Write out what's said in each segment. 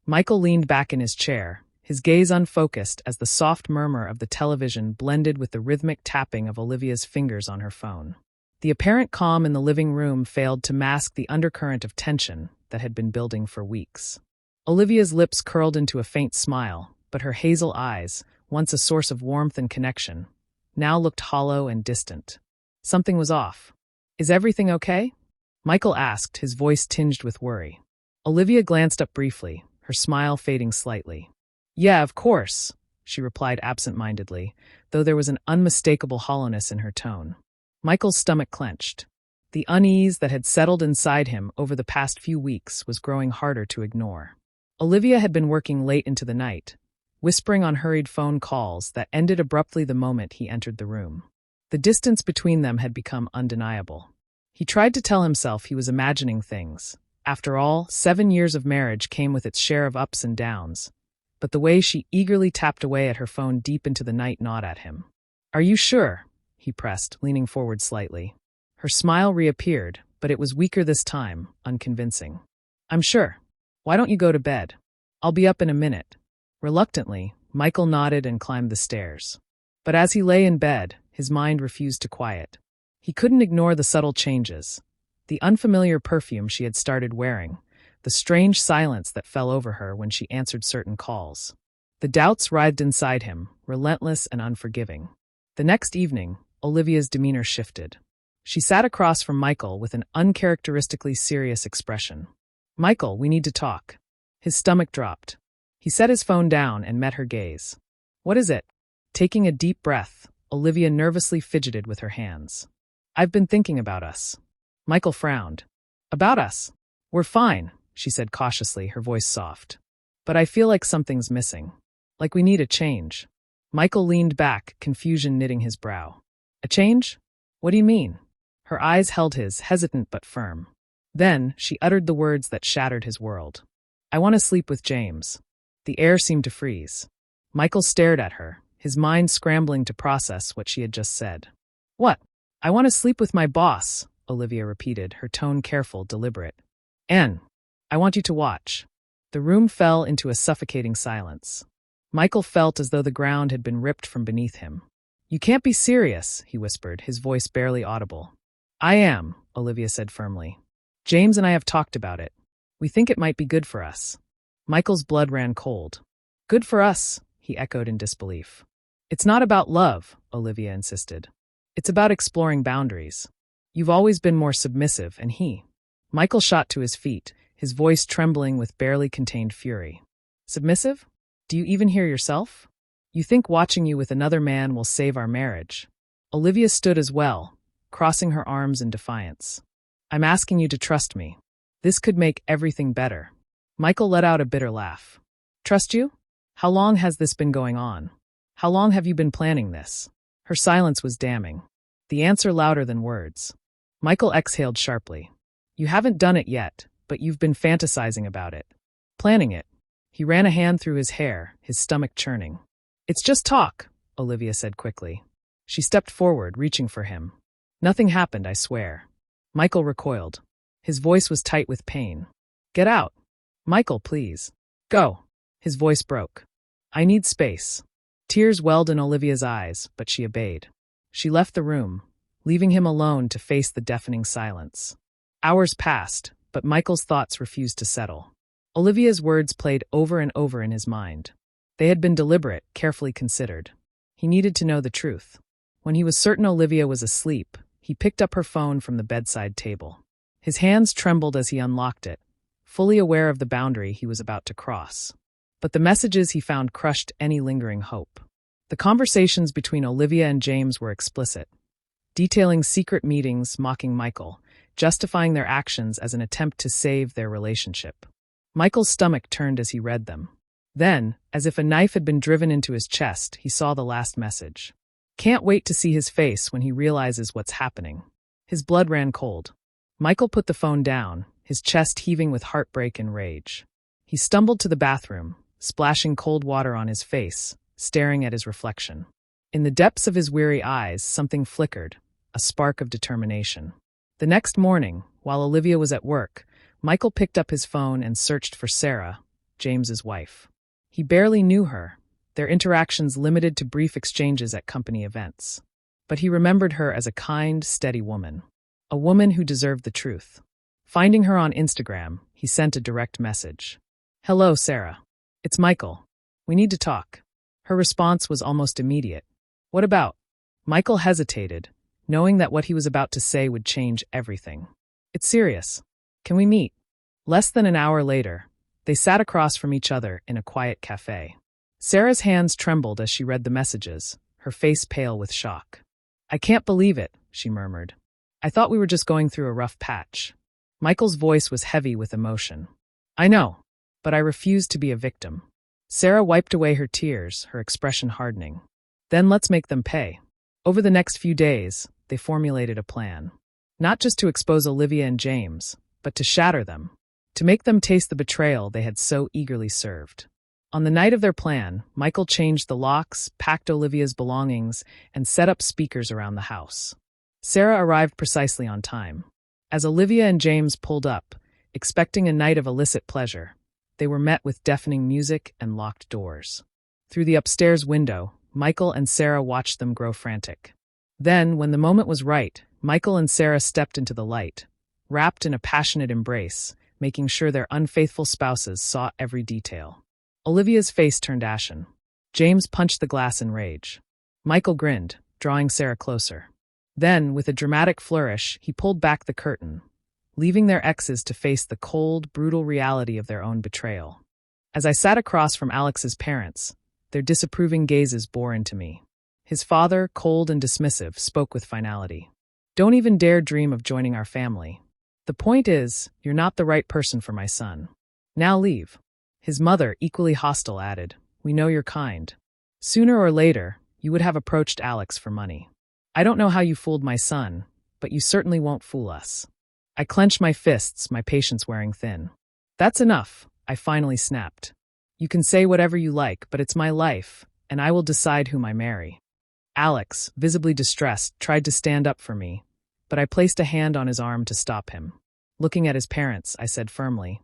Michael leaned back in his chair, his gaze unfocused as the soft murmur of the television blended with the rhythmic tapping of Olivia's fingers on her phone. The apparent calm in the living room failed to mask the undercurrent of tension that had been building for weeks. Olivia's lips curled into a faint smile, but her hazel eyes, once a source of warmth and connection, now looked hollow and distant. Something was off. "Is everything okay?" Michael asked, his voice tinged with worry. Olivia glanced up briefly, her smile fading slightly. "Yeah, of course," she replied absent-mindedly, though there was an unmistakable hollowness in her tone. Michael's stomach clenched. The unease that had settled inside him over the past few weeks was growing harder to ignore. Olivia had been working late into the night, whispering on hurried phone calls that ended abruptly the moment he entered the room. The distance between them had become undeniable. He tried to tell himself he was imagining things. After all, 7 years of marriage came with its share of ups and downs. But the way she eagerly tapped away at her phone deep into the night gnawed at him. "Are you sure?" he pressed, leaning forward slightly. Her smile reappeared, but it was weaker this time, unconvincing. "I'm sure. Why don't you go to bed? I'll be up in a minute." Reluctantly, Michael nodded and climbed the stairs. But as he lay in bed, his mind refused to quiet. He couldn't ignore the subtle changes. The unfamiliar perfume she had started wearing, the strange silence that fell over her when she answered certain calls. The doubts writhed inside him, relentless and unforgiving. The next evening, Olivia's demeanor shifted. She sat across from Michael with an uncharacteristically serious expression. "Michael, we need to talk." His stomach dropped. He set his phone down and met her gaze. "What is it?" Taking a deep breath, Olivia nervously fidgeted with her hands. "I've been thinking about us." Michael frowned. "About us? We're fine," she said cautiously, her voice soft. "But I feel like something's missing. Like we need a change." Michael leaned back, confusion knitting his brow. "A change? What do you mean?" Her eyes held his, hesitant but firm. Then, she uttered the words that shattered his world. "I want to sleep with James." The air seemed to freeze. Michael stared at her, his mind scrambling to process what she had just said. "What? I want to sleep with my boss," Olivia repeated, her tone careful, deliberate. "And I want you to watch." The room fell into a suffocating silence. Michael felt as though the ground had been ripped from beneath him. "You can't be serious," he whispered, his voice barely audible. "I am," Olivia said firmly. "James and I have talked about it. We think it might be good for us." Michael's blood ran cold. "Good for us," he echoed in disbelief. "It's not about love," Olivia insisted. "It's about exploring boundaries. You've always been more submissive, and he—" Michael shot to his feet, his voice trembling with barely contained fury. "Submissive? Do you even hear yourself? You think watching you with another man will save our marriage." Olivia stood as well, crossing her arms in defiance. "I'm asking you to trust me. This could make everything better." Michael let out a bitter laugh. "Trust you? How long has this been going on? How long have you been planning this?" Her silence was damning. The answer louder than words. Michael exhaled sharply. "You haven't done it yet, but you've been fantasizing about it. Planning it." He ran a hand through his hair, his stomach churning. "It's just talk," Olivia said quickly. She stepped forward, reaching for him. "Nothing happened, I swear." Michael recoiled. His voice was tight with pain. "Get out. Michael, please. Go." His voice broke. "I need space." Tears welled in Olivia's eyes, but she obeyed. She left the room, leaving him alone to face the deafening silence. Hours passed, but Michael's thoughts refused to settle. Olivia's words played over and over in his mind. They had been deliberate, carefully considered. He needed to know the truth. When he was certain Olivia was asleep, he picked up her phone from the bedside table. His hands trembled as he unlocked it, fully aware of the boundary he was about to cross. But the messages he found crushed any lingering hope. The conversations between Olivia and James were explicit, detailing secret meetings, mocking Michael, justifying their actions as an attempt to save their relationship. Michael's stomach turned as he read them. Then, as if a knife had been driven into his chest, he saw the last message. "Can't wait to see his face when he realizes what's happening." His blood ran cold. Michael put the phone down, his chest heaving with heartbreak and rage. He stumbled to the bathroom, splashing cold water on his face, staring at his reflection. In the depths of his weary eyes, something flickered, a spark of determination. The next morning, while Olivia was at work, Michael picked up his phone and searched for Sarah, James's wife. He barely knew her, their interactions limited to brief exchanges at company events. But he remembered her as a kind, steady woman. A woman who deserved the truth. Finding her on Instagram, he sent a direct message. "Hello, Sarah. It's Michael. We need to talk." Her response was almost immediate. "What about?" Michael hesitated, knowing that what he was about to say would change everything. "It's serious. Can we meet?" Less than an hour later, they sat across from each other in a quiet cafe. Sarah's hands trembled as she read the messages, her face pale with shock. "I can't believe it," she murmured. "I thought we were just going through a rough patch." Michael's voice was heavy with emotion. "I know, but I refuse to be a victim." Sarah wiped away her tears, her expression hardening. "Then let's make them pay." Over the next few days, they formulated a plan. Not just to expose Olivia and James, but to shatter them. To make them taste the betrayal they had so eagerly served. On the night of their plan, Michael changed the locks, packed Olivia's belongings, and set up speakers around the house. Sarah arrived precisely on time. As Olivia and James pulled up, expecting a night of illicit pleasure, they were met with deafening music and locked doors. Through the upstairs window, Michael and Sarah watched them grow frantic. Then, when the moment was right, Michael and Sarah stepped into the light, wrapped in a passionate embrace, making sure their unfaithful spouses saw every detail. Olivia's face turned ashen. James punched the glass in rage. Michael grinned, drawing Sarah closer. Then, with a dramatic flourish, he pulled back the curtain, leaving their exes to face the cold, brutal reality of their own betrayal. As I sat across from Alex's parents, their disapproving gazes bore into me. His father, cold and dismissive, spoke with finality. "Don't even dare dream of joining our family. The point is, you're not the right person for my son. Now leave." His mother, equally hostile, added, "We know you're kind. Sooner or later, you would have approached Alex for money. I don't know how you fooled my son, but you certainly won't fool us." I clenched my fists, my patience wearing thin. "That's enough," I finally snapped. "You can say whatever you like, but it's my life, and I will decide whom I marry." Alex, visibly distressed, tried to stand up for me, but I placed a hand on his arm to stop him. Looking at his parents, I said firmly,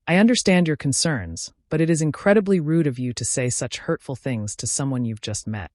"I understand your concerns, but it is incredibly rude of you to say such hurtful things to someone you've just met.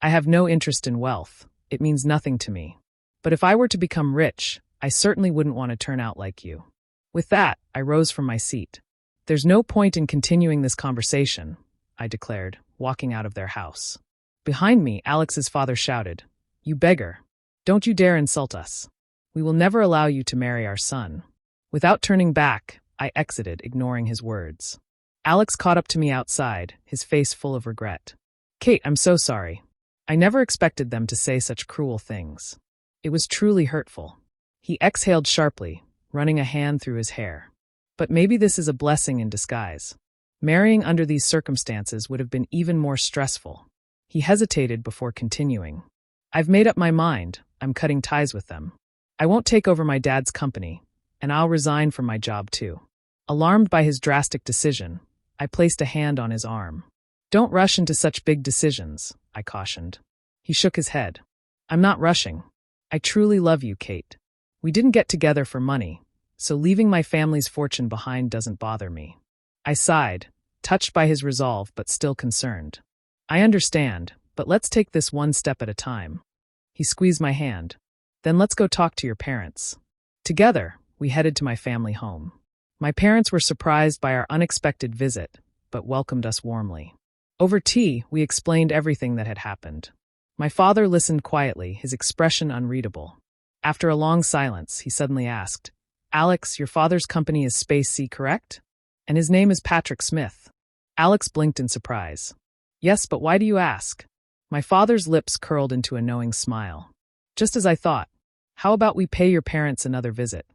I have no interest in wealth. It means nothing to me. But if I were to become rich, I certainly wouldn't want to turn out like you." With that, I rose from my seat. "There's no point in continuing this conversation," I declared, walking out of their house. Behind me, Alex's father shouted, "You beggar! Don't you dare insult us. We will never allow you to marry our son." Without turning back, I exited, ignoring his words. Alex caught up to me outside, his face full of regret. "Kate, I'm so sorry. I never expected them to say such cruel things. It was truly hurtful." He exhaled sharply, running a hand through his hair. "But maybe this is a blessing in disguise. Marrying under these circumstances would have been even more stressful." He hesitated before continuing. "I've made up my mind. I'm cutting ties with them. I won't take over my dad's company, and I'll resign from my job too." Alarmed by his drastic decision, I placed a hand on his arm. "Don't rush into such big decisions," I cautioned. He shook his head. "I'm not rushing. I truly love you, Kate. We didn't get together for money, so leaving my family's fortune behind doesn't bother me." I sighed, touched by his resolve but still concerned. "I understand, but let's take this one step at a time." He squeezed my hand. "Then let's go talk to your parents." Together, we headed to my family home. My parents were surprised by our unexpected visit, but welcomed us warmly. Over tea, we explained everything that had happened. My father listened quietly, his expression unreadable. After a long silence, he suddenly asked, "Alex, your father's company is Space Sea, correct? And his name is Patrick Smith." Alex blinked in surprise. "Yes, but why do you ask?" My father's lips curled into a knowing smile. "Just as I thought. How about we pay your parents another visit?"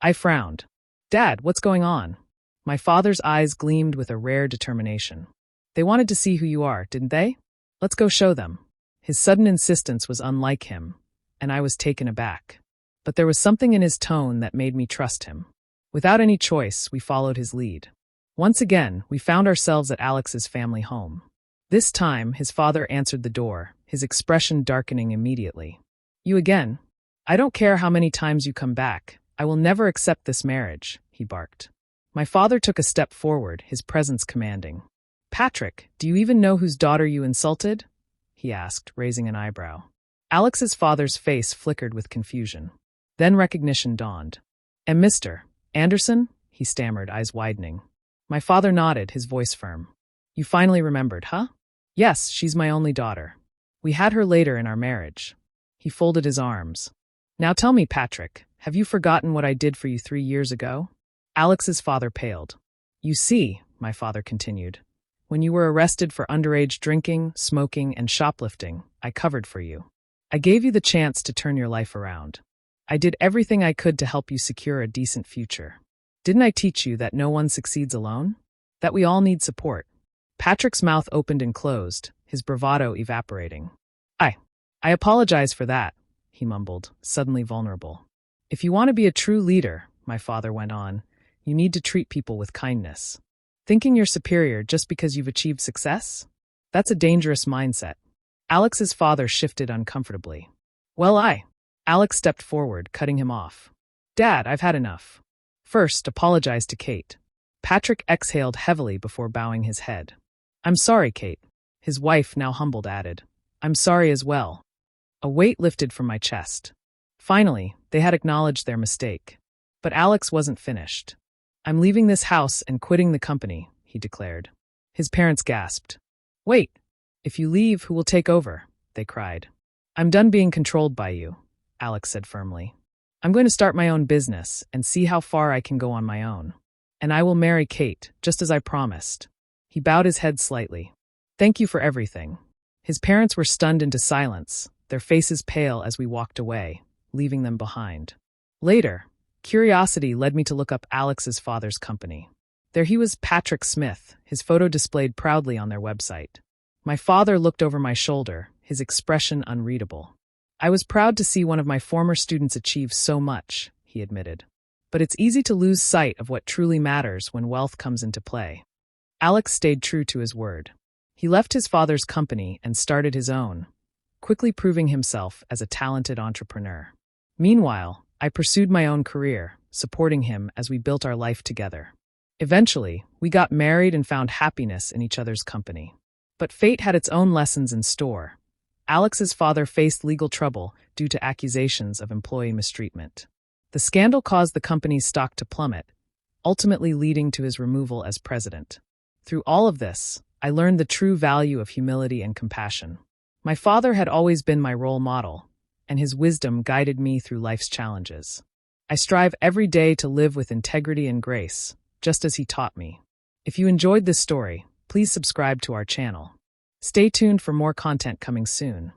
I frowned. "Dad, what's going on?" My father's eyes gleamed with a rare determination. "They wanted to see who you are, didn't they? Let's go show them." His sudden insistence was unlike him, and I was taken aback. But there was something in his tone that made me trust him. Without any choice, we followed his lead. Once again, we found ourselves at Alex's family home. This time, his father answered the door, his expression darkening immediately. "You again? I don't care how many times you come back. I will never accept this marriage," he barked. My father took a step forward, his presence commanding. Patrick, do you even know whose daughter you insulted? He asked, raising an eyebrow. Alex's father's face flickered with confusion. Then recognition dawned. And Mr. Anderson? He stammered, eyes widening. My father nodded, his voice firm. You finally remembered, huh? Yes, she's my only daughter. We had her later in our marriage. He folded his arms. Now tell me, Patrick, have you forgotten what I did for you 3 years ago? Alex's father paled. You see, my father continued, when you were arrested for underage drinking, smoking, and shoplifting, I covered for you. I gave you the chance to turn your life around. I did everything I could to help you secure a decent future. Didn't I teach you that no one succeeds alone? That we all need support? Patrick's mouth opened and closed, his bravado evaporating. I apologize for that, he mumbled, suddenly vulnerable. If you want to be a true leader, my father went on, you need to treat people with kindness. Thinking you're superior just because you've achieved success? That's a dangerous mindset. Alex's father shifted uncomfortably. Alex stepped forward, cutting him off. Dad, I've had enough. First, apologize to Kate. Patrick exhaled heavily before bowing his head. I'm sorry, Kate. His wife, now humbled, added. I'm sorry as well. A weight lifted from my chest. Finally, they had acknowledged their mistake. But Alex wasn't finished. I'm leaving this house and quitting the company, he declared. His parents gasped. Wait, if you leave, who will take over? They cried. I'm done being controlled by you, Alex said firmly. I'm going to start my own business and see how far I can go on my own. And I will marry Kate, just as I promised. He bowed his head slightly. Thank you for everything. His parents were stunned into silence, their faces pale as we walked away, leaving them behind. Later, curiosity led me to look up Alex's father's company. There he was, Patrick Smith, his photo displayed proudly on their website. My father looked over my shoulder, his expression unreadable. I was proud to see one of my former students achieve so much, he admitted. But it's easy to lose sight of what truly matters when wealth comes into play. Alex stayed true to his word. He left his father's company and started his own, quickly proving himself as a talented entrepreneur. Meanwhile, I pursued my own career, supporting him as we built our life together. Eventually, we got married and found happiness in each other's company. But fate had its own lessons in store. Alex's father faced legal trouble due to accusations of employee mistreatment. The scandal caused the company's stock to plummet, ultimately leading to his removal as president. Through all of this, I learned the true value of humility and compassion. My father had always been my role model, and his wisdom guided me through life's challenges. I strive every day to live with integrity and grace, just as he taught me. If you enjoyed this story, please subscribe to our channel. Stay tuned for more content coming soon.